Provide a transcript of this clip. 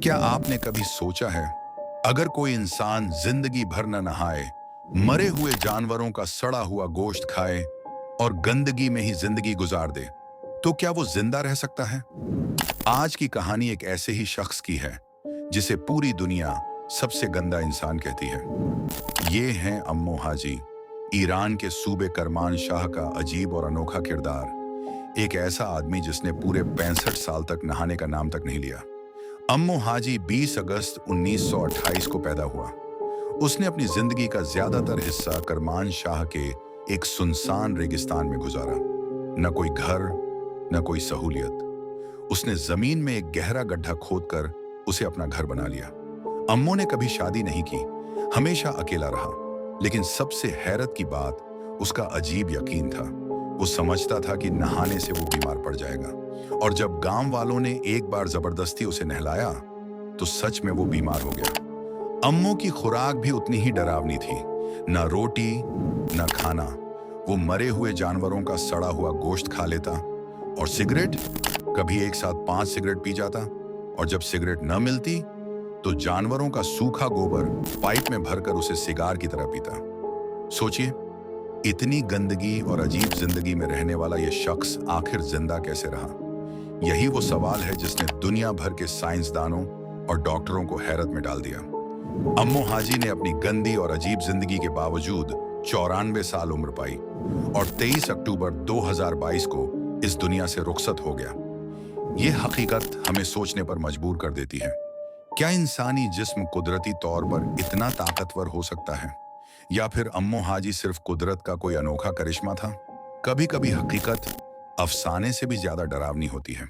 क्या आपने कभी सोचा है, अगर कोई इंसान जिंदगी भर न नहाए, मरे हुए जानवरों का सड़ा हुआ गोश्त खाए और गंदगी में ही जिंदगी गुजार दे, तो क्या वो जिंदा रह सकता है? आज की कहानी एक ऐसे ही शख्स की है जिसे पूरी दुनिया सबसे गंदा इंसान कहती है। ये हैं अम्मो हाजी, ईरान के सूबे करमान शाह का अजीब और अनोखा किरदार। एक ऐसा आदमी जिसने पूरे 65 साल तक नहाने का नाम तक नहीं लिया। अम्मो हाजी 20 अगस्त 1928 को पैदा हुआ। उसने अपनी जिंदगी का ज्यादातर हिस्सा करमान शाह के एक सुनसान रेगिस्तान में गुजारा। न कोई घर, न कोई सहूलियत। उसने जमीन में एक गहरा गड्ढा खोदकर उसे अपना घर बना लिया। अम्मो ने कभी शादी नहीं की, हमेशा अकेला रहा। लेकिन सबसे हैरत की बात उसका अजीब यकीन था। वो समझता था कि नहाने से वो बीमार पड़ जाएगा, और जब गांव वालों ने एक बार जबरदस्ती उसे नहलाया तो सच में वो बीमार हो गया। अम्मो की खुराक भी उतनी ही डरावनी थी। न रोटी, न खाना। वो मरे हुए जानवरों का सड़ा हुआ गोश्त खा लेता, और सिगरेट, कभी एक साथ 5 सिगरेट पी जाता। और जब सिगरेट न मिलती तो जानवरों का सूखा गोबर पाइप में भरकर उसे सिगार की तरह पीता। सोचिए, इतनी गंदगी और अजीब जिंदगी में रहने वाला यह शख्स आखिर जिंदा कैसे रहा? यही वो सवाल है जिसने दुनिया भर के साइंसदानों और डॉक्टरों को हैरत में डाल दिया। अम्मो हाजी ने अपनी गंदी और अजीब जिंदगी के बावजूद 94 साल उम्र पाई और 23 अक्टूबर 2022 को इस दुनिया से रुखसत हो गया। ये हकीकत हमें सोचने पर मजबूर कर देती है। क्या इंसानी जिस्म कुदरती तौर पर इतना ताकतवर हो सकता है, या फिर अम्मो हाजी सिर्फ कुदरत का कोई अनोखा करिश्मा था? कभी कभी हकीकत अफसाने से भी ज्यादा डरावनी होती है।